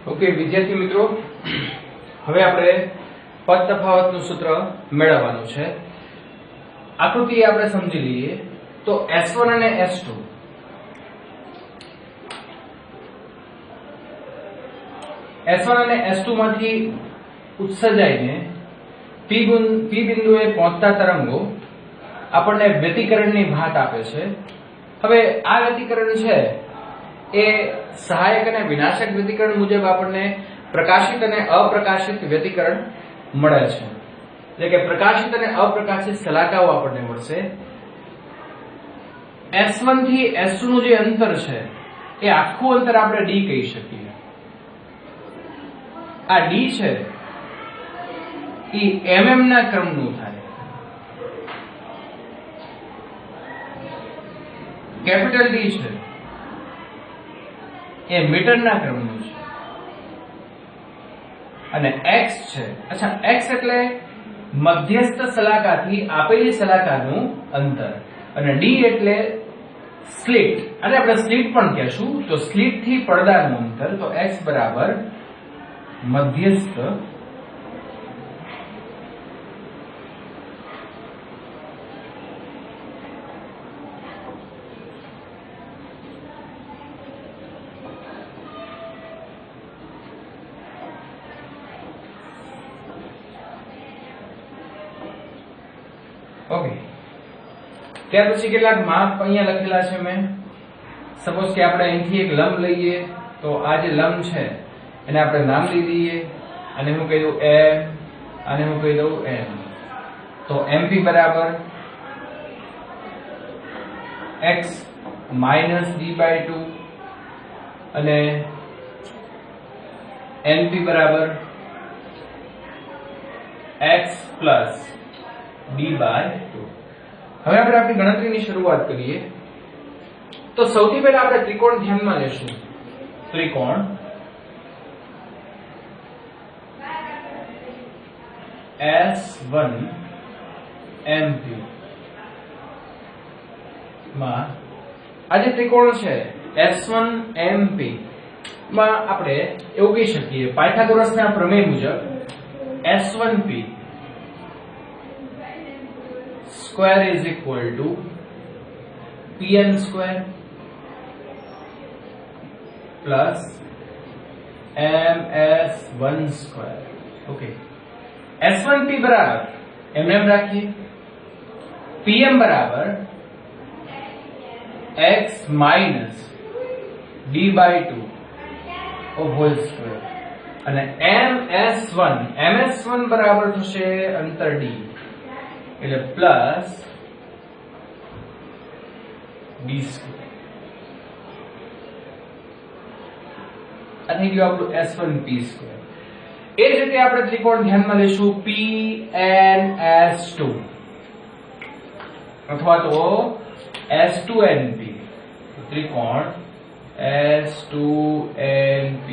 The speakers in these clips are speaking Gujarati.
ઓકે વિદ્યાર્થી મિત્રો, હવે આપણે પદ તફાવતનું સૂત્ર મેળવવાનું છે. આકૃતિ આપણે સમજી લઈએ તો S1 અને S2 અને S2 માંથી ઉત્સર્જાઈને P બિંદુએ પહોંચતા તરંગો આપણને વ્યતિકરણની ભાત આપે છે. હવે આ વ્યતિકરણ છે એ સહાયક અને વિનાશક વ્યતિકરણ મુજબ આપણને પ્રકાશિત અને અપ્રકાશિત વ્યતિકરણ મળે છે. એટલે કે પ્રકાશિત અને અપ્રકાશિત શલાકાઓ આપણને મળશે. S1 થી S2 નું જે અંતર છે એ આખું અંતર આપણે d કહી શકીએ. આ d છે એ mm ના ક્રમનું થાય. કેપિટલ D છે એ મીટરના ક્રમનું છે. અને x છે, અચ્છા x એટલે મધ્યસ્થ શલાકાથી આપેલી શલાકાનું અંતર, અને d એટલે સ્લિટ, અને આપણે સ્લિટ પણ કહેશું. તો સ્લિટ થી પડદાનું અંતર, તો x બરાબર મધ્યસ્થ ઓકે. ત્યાર પછી કેટલાક માપ અહીંયા લખેલા છે મેં. સપોઝ કે આપણે અહીંથી એક લંબ લઈએ, તો આ જે લંબ છે એને આપણે નામ લઈ દઈએ, અને હું કહી દઉં m, અને હું કહી દઉં n. તો mp બરાબર x માઇનસ d/2 અને np બરાબર x પ્લસ d/2. હવે આપણે આપણી ગણતરીની શરૂઆત કરીએ. તો સૌથી પહેલા આપણે ત્રિકોણ ધ્યાનમાં લેશું. ત્રિકોણ S1 MP માં આ જે ત્રિકોણ છે S1 MP માં આપણે એવું કહી શકીએ પાયથાગોરસના પ્રમેય મુજબ S1P square is equal to Pn square plus ms1 square. Okay. S1P बराबर एमने રાખીએ, Pm बराबर x minus d/2 whole square, અને ms1 બરાબર થશે અંતર d, એટલે પ્લસ d સ્ક્વેર. આ થઈ ગયું આપણું S1P સ્ક્વેર. એ જ રીતે આપણે ત્રિકોણ ધ્યાનમાં લેશું PNS2 અથવા તો S2NP. ત્રિકોણ S2NP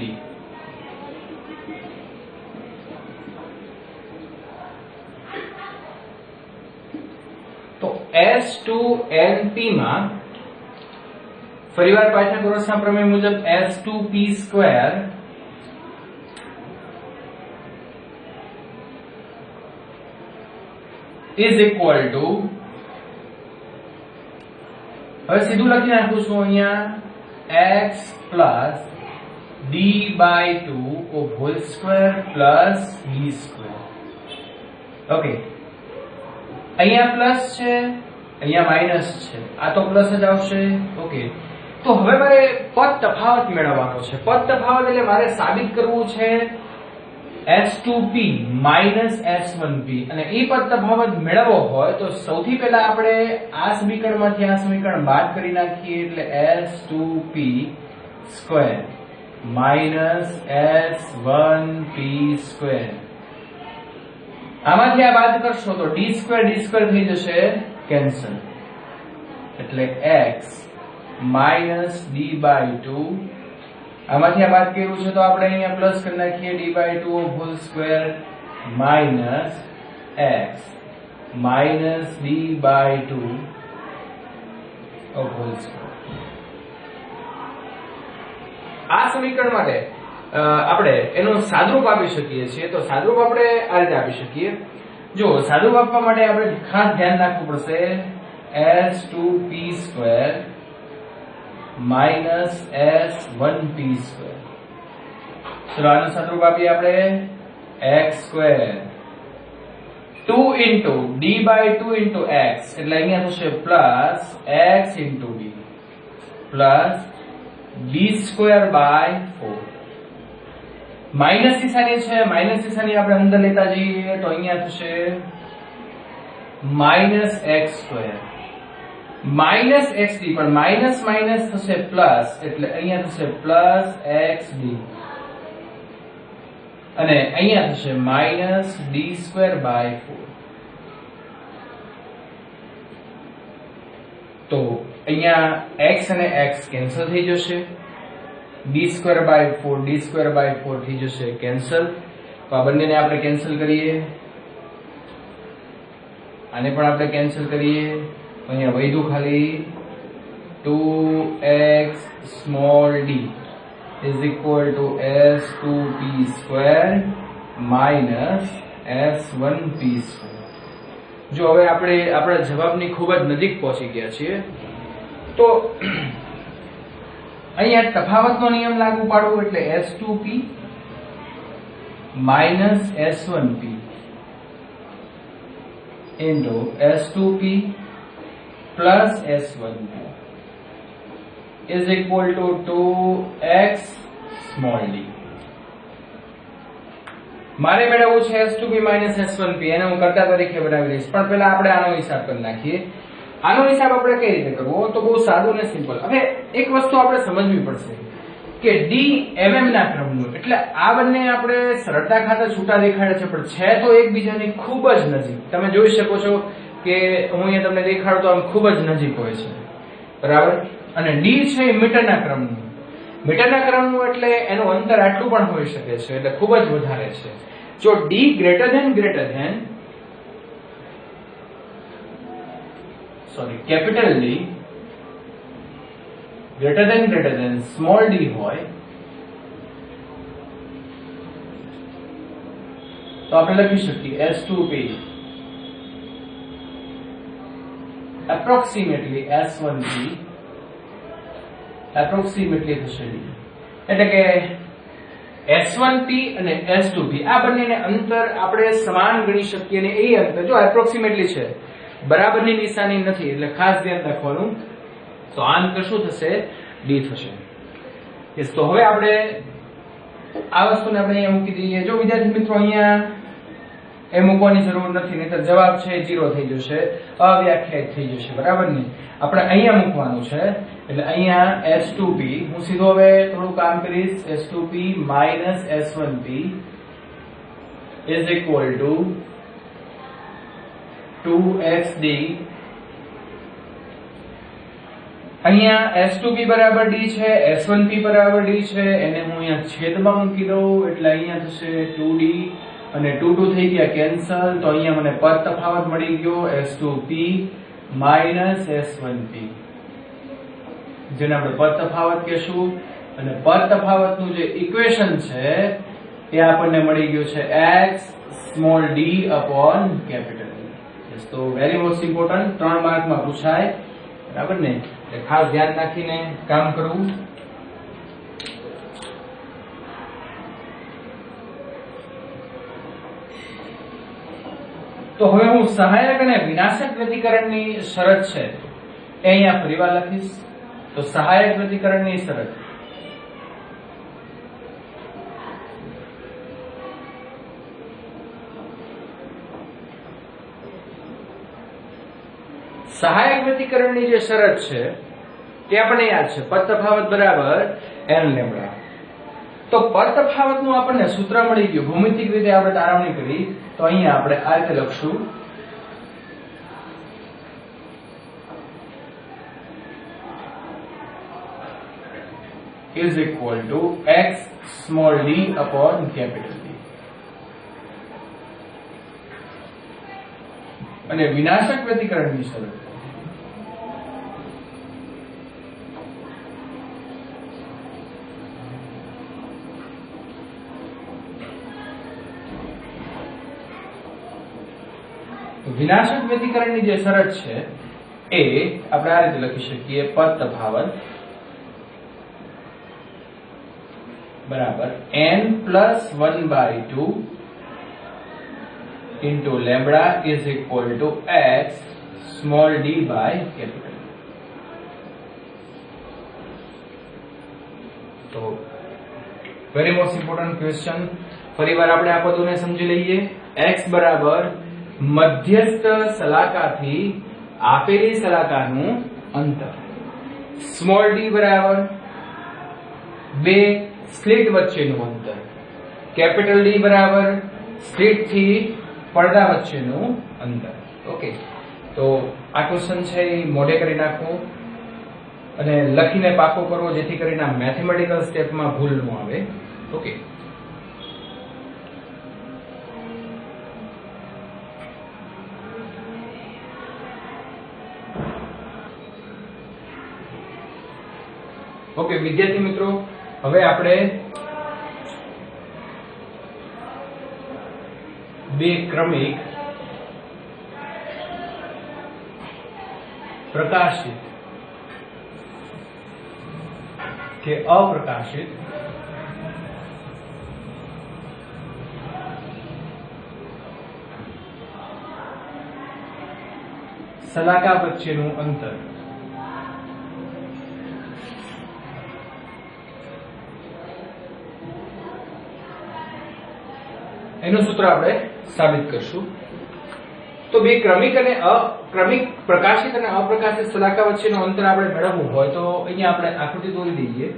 તો S2NP માં ફરીવાર પાયથાગોરસના પ્રમેય મુજબ S2P square is equal to, હવે સીધું લખી નાખું છું અહીંયા x plus d/2 whole square plus d square. Okay. અહીંયા પ્લસ છે, અહીંયા માઈનસ છે, આ તો પ્લસ જ આવશે. ઓકે. તો હવે મારે પદ તફાવત મેળવવાનો છે. પદ તફાવત એટલે મારે સાબિત કરવું છે S2P minus S1P, અને એ પદ તફાવત મેળવવો હોય તો સૌથી પહેલા આપણે આ સમીકરણમાંથી આ સમીકરણ બાદ કરી નાખીએ, એટલે S2P square minus S1P square. આમાંથી આ બાદ કરશો તો d square થઈ જશે કેન્સલ, એટલે x minus d/2. આમાંથી આ બાદ કર્યું છે તો આપણે અહીંયા પ્લસ કરી નાખીએ d/2 whole square minus x minus d/2 whole square. આ સમીકરણ માટે આપણે એનું સાદરૂપ આપી શકીએ છીએ. તો સાદરૂપ આપણે આ રીતે આપી શકીએ. જો સાદરૂપ આપવા માટે આપણે ખાસ ધ્યાન રાખવું પડશે s2p² -s1p². ચલો આનું સાદરૂપ આપીએ આપણે x² 2 into d/2 into x એટલે અહીંયા થશે plus x into d plus d²/4. Minus નિશાની છે, માઇનસ નિશાની આપણે અંદર લેતા જઈએ તો અહીંયા થશે -x² માઇનસ xd, પણ માઇનસ માઇનસ થશે પ્લસ એટલે અહીંયા થશે પ્લસ xd અને અહીંયા થશે -d²/4. તો અહીંયા x અને x કેન્સલ થઈ જશે, d²/4 થઈ જશે કેન્સલ. તો આ બંનેને આપણે કેન્સલ કરીએ, આને પણ આપણે કેન્સલ કરીએ. તો અહીંયા વધ્યું ખાલી 2x small d is equal to s2p² -s1p². જો હવે આપણે આપણા જવાબની ખૂબ જ નજીક પહોંચી ગયા છીએ. તો અહીંયા તફાવતનો નિયમ લાગુ પાડવું એટલે s2p -s1p into s2p plus s1p is equal to 2x small d. મારે મેળવવું છે s2p -s1p, એને હું કર્તા તરીકે બનાવી લઈશ. પણ પહેલા આપણે આનો હિસાબ કરી નાખીએ. આનો હિસાબ આપણે કઈ રીતે કરવો? તો બહુ સાદું ને સિમ્પલ. હવે એક વસ્તુ આપણે સમજવી પડશે કે d mm ના ક્રમનું, એટલે આ બંને આપણે સરળતા ખાતર છૂટા દેખાડે છે પણ છે તો એકબીજાની ખૂબ જ નજીક. તમે જોઈ શકો છો કે હું અહીંયા તમને દેખાડું તો આમ ખૂબ જ નજીક હોય છે, બરાબર. અને d છે એ મીટરના ક્રમનું. મીટરના ક્રમનું એટલે એનું અંતર આટલું પણ હોઈ શકે છે, એટલે ખૂબ જ વધારે છે. જો d capital D greater than small d હોય તો આપણે લખી શકીએ s2p approximately s1p approximately થશે d. એટલે કે s1p અને s2p આ બંનેને અંતર આપણે સમાન ગણી શકીએ અને એ અંતર જો એપ્રોક્સિમેટલી છે, બરાબરની નિશાની નથી, એટલે ખાસ ધ્યાન રાખવાનું. તો આ અંતર શું થશે? d થશે. યસ. તો હવે આપણે આ વસ્તુને આપણે અહીંયા મૂકી દઈએ. જો વિદ્યાર્થી મિત્રો અહીંયા એ મૂકવાની જરૂર નથી, નહીતર જવાબ છે 0 થઈ જશે, અવ્યાખ્યાયિત થઈ જશે, બરાબર ને. આપણે અહીંયા મૂકવાનું છે એટલે અહીંયા s2p હું સીધો હવે થોડું કામ કરીશ. s2p -s1p is equal to 2xd. અહીંયા s2p બરાબર d છે, s1p બરાબર d છે, એને હું અહીંયા છેદમાં મૂકી દઉં એટલે અહીંયા થશે 2d અને 2 થઈ ગયા કેન્સલ. તો અહીંયા મને પદ તફાવત મળી ગયો s2p -s1p, જેને આપણે પદ તફાવત કહેશું. અને પદ તફાવતનું જે ઇક્વેશન છે એ આપણને મળી ગયું છે x small d upon capital D. તો વેરી મોસ્ટ ઇમ્પોર્ટન્ટ, 3 માર્કમાં પૂછાય, બરાબર ને. એટલે ખાસ ધ્યાન રાખીને કામ કરવું. તો હવે હું સહાયક અને વિનાશક વ્યતિકરણની શરત છે એ અહીંયા ફરીવાર લખીશ. તો સહાયક વ્યતિકરણની શરત સહાયક વ્યતિકરણની જે શરત છે તે આપણને યાદ છે, પદ તફાવત બરાબર n લેમ્બડા. તો પદ તફાવતનું આપણને સૂત્ર મળી ગયું, ભૌમિતિક રીતે આપણે તારવણી કરી. તો અહીંયા આપણે આ રીતે લખશું is equal to x small d upon capital D. અને વિનાશક વ્યતિકરણની શરત વિનાશક વ્યતિકરણની જે શરત છે એ આપણે આ રીતે લખી શકીએ, પદ તફાવત બરાબર n+1/2 into lambda is equal to x small d by capital. તો વેરી મોસ્ટ ઇમ્પોર્ટન્ટ ક્વેશ્ચન, ફરીવાર આપણે આ પદોને સમજી લઈએ. x બરાબર મધ્યસ્થ સલાકાથી આપેલી સલાકાનું અંતર, સ્મોલ d બરાબર બે સ્લિટ વચ્ચેનું અંતર, કેપિટલ D બરાબર સ્લિટ થી પડદા વચ્ચેનું અંતર. ઓકે, તો આ ક્વેશ્ચન છે એ મોઢે કરી નાખો અને લખીને પાકો કરવો, જેથી કરીને આ મેથેમેટિકલ સ્ટેપમાં ભૂલ ન આવે. ઓકે, ઓકે વિદ્યાર્થી મિત્રો, હવે આપણે બે ક્રમિક પ્રકાશિત કે અપ્રકાશિત સલાકા વચ્ચેનું અંતર એનું સૂત્ર આપણે સાબિત કરશું. તો બે ક્રમિક અને અક્રમિક, પ્રકાશિત અને અપ્રકાશિત સલાકા વચ્ચેનું અંતર આપણે મેળવવું હોય તો અહીંયા આપણે આકૃતિ દોરી દઈએ.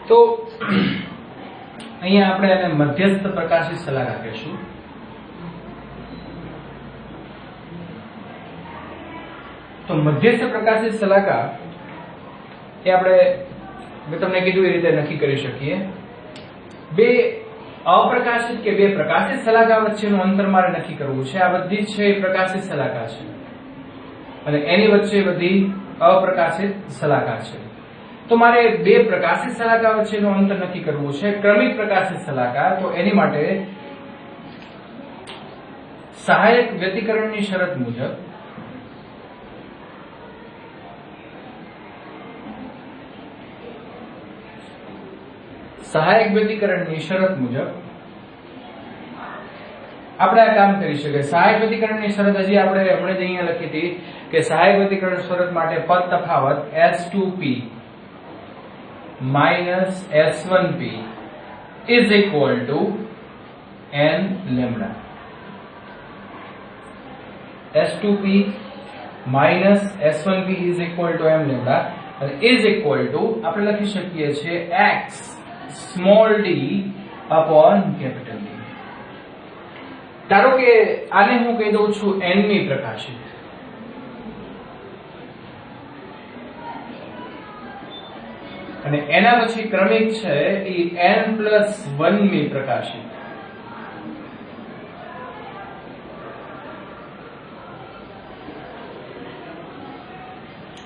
તો અહીંયા આપણે એને મધ્યસ્થ પ્રકાશિત સલાકા કહીશું. તો મધ્યસ્થ પ્રકાશિત સલાકા એ આપણે મેં તમને કીધું એ રીતે નક્કી કરી શકીએ. બે અપ્રકાશિત કે બે પ્રકાશિત સલાકા વચ્ચેનું અંતર મારે નક્કી કરવું છે. આ બધી છે એ પ્રકાશિત સલાકા છે અને એની વચ્ચે બધી અપ્રકાશિત સલાકા છે. તો મારે બે પ્રકાશિત સલાકા વચ્ચેનું અંતર નક્કી કરવું છે, ક્રમિક પ્રકાશિત સલાકા. તો એની માટે સહાયક વ્યતિકરણની શરત મુજબ આપણે આ કામ કરી શકીએ. સહાયક વ્યતિકરણની શરત હજી આપણે હમણાં જ અહીંયા લખી હતી કે સહાયક વ્યતિકરણ શરત માટે પદ તફાવત S2P minus S1P is equal to n lambda. S2P minus S1P is equal to m lambda and is equal to આપણે લખી શકીએ છીએ x small d upon capital D. ધારો કે આને હું કહી દઉં છું n મી પ્રકાશિત અને એના પછી ક્રમિક છે એ n+1 મી પ્રકાશિત.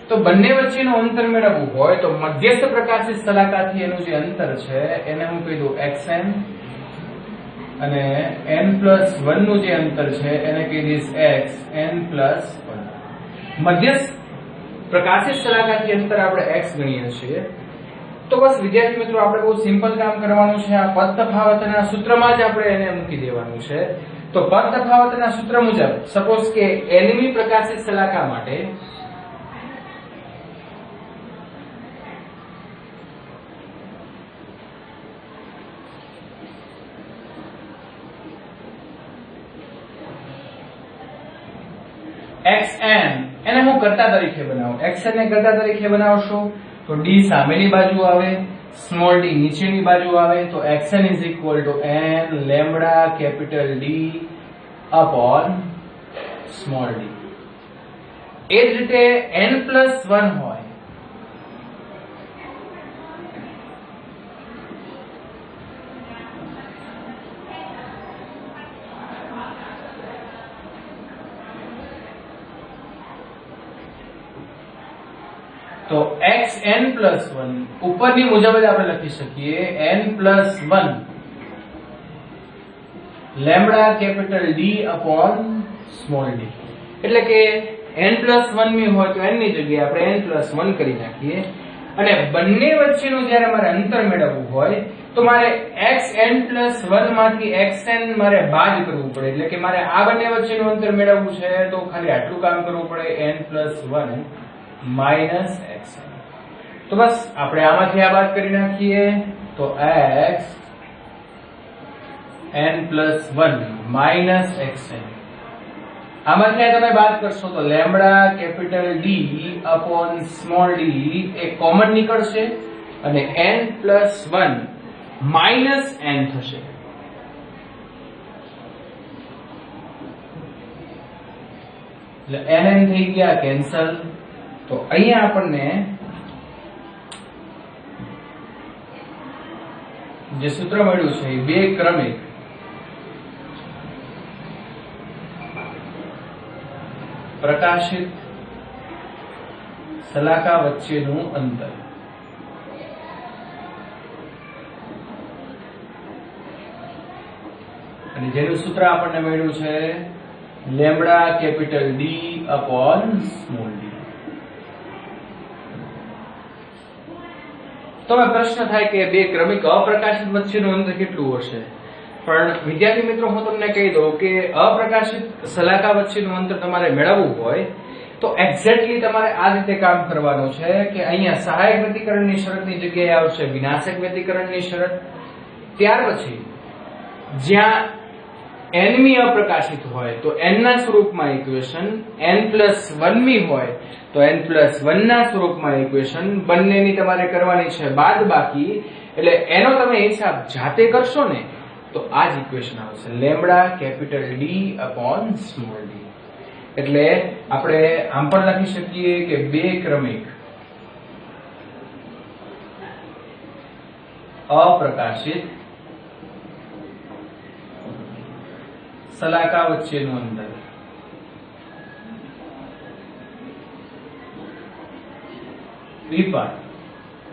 તો બંને વચ્ચેનું અંતર મેળવવું હોય તો મધ્યસ્થ પ્રકાશિત સલાકાથી એનું જે અંતર છે એને હું કહી દઉં xn અને n+1 નું જે અંતર છે એને કહી દઈશ x n+1. મધ્યસ્થ પ્રકાશિત સલાકાથી અંતર આપણે x ગણીએ છીએ. તો બસ વિદ્યાર્થી મિત્રો, આપણે બહુ સિમ્પલ કામ કરવાનું છે. આ પદ તફાવતના સૂત્રમાં જ આપણે એને મૂકી દેવાનું છે. તો પદ તફાવતના સૂત્ર મુજબ સપોઝ કે n મી પ્રકાશિત સલાકા માટે xn એને હું કર્તા તરીકે બનાવું. xn ને કર્તા તરીકે બનાવશો તો d સામેની બાજુ આવે, સ્મોલ d નીચેની બાજુ આવે, તો xn is equal to n lambda capital D upon small d. એ જ રીતે n+1 હોય તો xn+1 ઉપરની મુજબ જ આપણે લખી શકીએ n+1 lambda capital D upon small d. એટલે કે n+1 મી હોય તો n ની જગ્યાએ આપણે n+1 કરી નાખીએ અને બંને વચ્ચેનું જ્યારે મારે અંતર મેળવવું હોય તો મારે xn+1 માંથી xn મારે બાદ કરવું પડે. એટલે કે મારે આ બંને વચ્ચેનું અંતર મેળવવું છે તો ખાલી આટલું કામ કરવું પડે n+1 માઈનસ xn. તો બસ આપણે આમાંથી આ બાદ કરી નાખીએ તો x n+1 માઈનસ xn. આમાંથી તમે બાદ કરશો તો lambda capital D upon small d એ કોમન નીકળશે અને n+1 માઈનસ n થશે. એટલે n થઈ ગયા કેન્સલ. તો અહીંયા આપણને જે સૂત્ર મળ્યું છે એ બે ક્રમિક પ્રકાશિત સલાકા વચ્ચેનું અંતર અને જેનું સૂત્ર આપણને મળ્યું છે lambda capital D upon small d. તો પ્રશ્ન થાય કે બે ક્રમિક અપ્રકાશિત વચ્ચેનું અંતર કેટલું હશે? પણ વિદ્યાર્થી મિત્રો હું તમને કહી દઉં કે અપ્રકાશિત સલાકા વચ્ચેનું અંતર તમારે મેળવવું હોય તો એક્ઝેક્ટલી તમારે આ રીતે કામ કરવાનું છે કે અહીંયા સહાયક વ્યતિકરણની શરતની જગ્યાએ આવશે વિનાશક વ્યતિકરણની શરત. ત્યાર પછી જ્યાં n મી અપ્રકાશિત હોય તો n ના સ્વરૂપમાં ઇક્વેશન, n+1 મી હોય તો n+1 ના સ્વરૂપમાં ઇક્વેશન, બંનેની તમારે કરવાની છે બાદબાકી. એટલે એનો તમે હિસાબ જાતે કરશો ને તો આ જ ઇક્વેશન આવશે lambda capital D upon small d. એટલે આપણે આમ પણ લખી શકીએ કે બે ક્રમિક અપ્રકાશિત સલાકા વચ્ચેનું અંતર વિપાત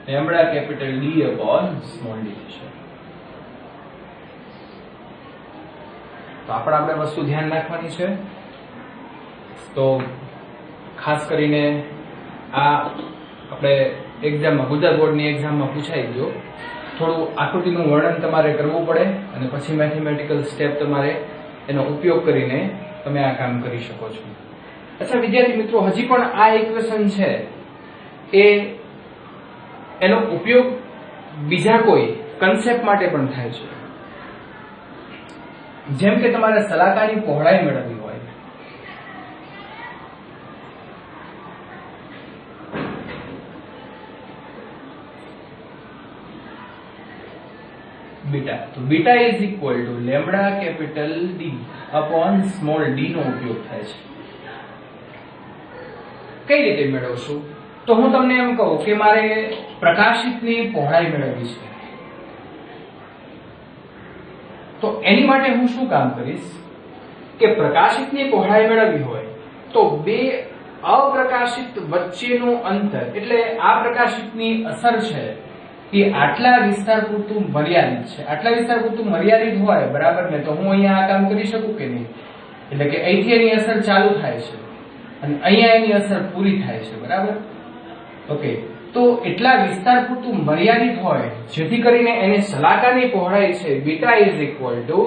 lambda capital D upon small d છે. તો આપણે વસ્તુ ધ્યાન રાખવાની છે. તો ખાસ કરીને આ આપણે એક્ઝામમાં ગુજરાત બોર્ડની એક્ઝામમાં પૂછાઈ ગયો. થોડું આકૃતિનું વર્ણન તમારે કરવું પડે અને પછી મેથેમેટિકલ સ્ટેપ તમારે એનો ઉપયોગ કરીને તમે આ કામ કરી શકો છો. અચ્છા વિદ્યાર્થી મિત્રો, હજી પણ આ ઇક્વેશન છે એ એનો ઉપયોગ બીજા કોઈ કન્સેપ્ટ માટે પણ થાય છે. જેમ કે તમારે સલાકાની પહોળાઈ મેળવવી હોય બીટા, તો beta is equal to lambda capital D upon small d નો ઉપયોગ થાય છે. કઈ રીતે મેળવશું? તો હું તમને એમ કહું કે મારે પ્રકાશિતની પહોળાઈ મેળવવી છે તો એની માટે હું શું કામ કરીશ કે પ્રકાશિતની પહોળાઈ મેળવવી હોય તો બે અપ્રકાશિત વચ્ચેનું અંતર, એટલે આ પ્રકાશિતની અસર છે એ આટલા વિસ્તાર પૂરતું મર્યાદિત છે. આટલા વિસ્તાર પૂરતું મર્યાદિત હોય બરાબર ને, તો હું અહીંયા આ કામ કરી શકું કે નહીં? એટલે કે અહીંથી એની અસર ચાલુ થાય છે અને અહીંયા એની અસર પૂરી થાય છે બરાબર. ઓકે, તો એટલા વિસ્તાર પૂરતું મર્યાદિત હોય જેથી કરીને એની સલાકાની પહોળાઈ છે beta is equal to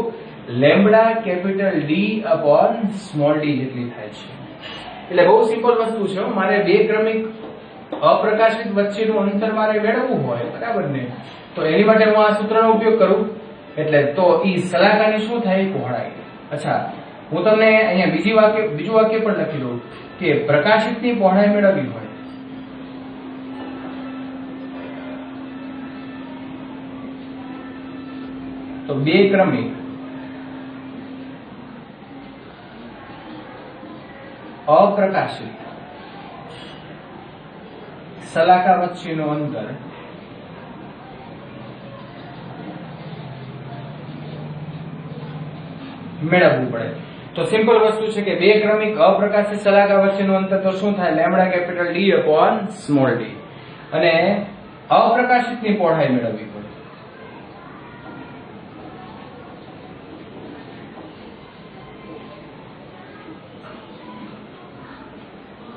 lambda capital D upon small d જેટલી થાય છે. એટલે બહુ સિમ્પલ વસ્તુ છે. મારે બે ક્રમિક અપ્રકાશિત વચ્ચેનું અંતર મારે મેળવવું હોય બરાબર ને, તો એની માટે હું આ સૂત્રનો ઉપયોગ કરું. એટલે તો ઈ સલાકાની શું થાય? પહોળાઈ. અચ્છા, હું તમને અહીંયા બીજું વાક્ય પણ લખી દઉં કે પ્રકાશિતની પહોળાઈ મેળવવી હોય તો બે ક્રમિક અપ્રકાશિત સલાકા વચ્ચેનું અંતર મેળવવું પડે. તો સિમ્પલ વસ્તુ છે કે બે ક્રમિક અપ્રકાશિત સલાકા વચ્ચેનું અંતર તો શું થાય? Lambda capital D upon small d. અને અપ્રકાશિતની પહોળાઈ મેળવવી પડે.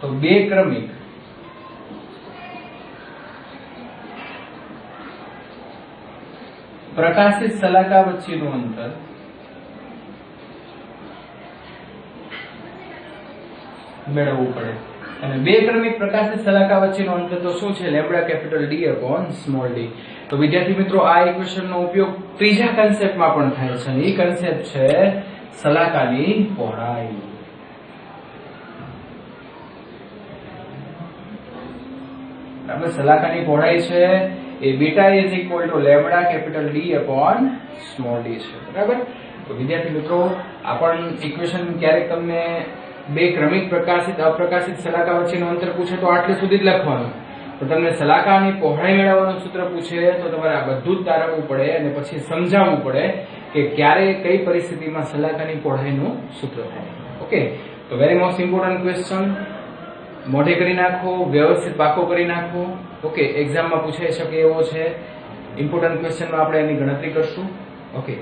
તો બે ક્રમિક પ્રકાશિત સલાકા વચ્ચેનું અંતર મેળવવું પડે. અને બે ક્રમિક પ્રકાશિત સલાકા વચ્ચેનું અંતર તો શું છે? Lambda capital D upon small d. તો વિદ્યાર્થી મિત્રો આ ઇક્વેશનનો ઉપયોગ ત્રીજા કન્સેપ્ટમાં પણ થાય છે. એ કન્સેપ્ટ છે સલાકાની પહોળાઈ. બરાબર, સલાકાની પહોળાઈ છે એ beta is equal to lambda capital D upon small d છે. બરાબર. તો વિદ્યાર્થી મિત્રો આ પણ ઇક્વેશન ક્યારેક તમને બે ક્રમિક પ્રકાશિત અપ્રકાશિત સલાકા વચ્ચેનું અંતર પૂછે તો આટલે સુધી જ લખવાનું. તો તમને સલાકાની પહોળાઈ મેળવવાનું સૂત્ર પૂછે તો તમારે આ બધું જ તારવવું પડે અને પછી સમજાવવું પડે કે ક્યારે કઈ પરિસ્થિતિમાં સલાકાની પહોળાઈનું સૂત્ર થાય. ઓકે, તો વેરી મોસ્ટ ઇમ્પોર્ટન્ટ ક્વેશ્ચન. મોઢે કરી નાખો, વ્યવસ્થિત પાકો કરી નાખો. ઓકે, એક્ઝામમાં પૂછાઈ શકે એવો છે. ઇમ્પોર્ટન્ટ ક્વેશ્ચનમાં આપણે એની ગણતરી કરશું. ઓકે.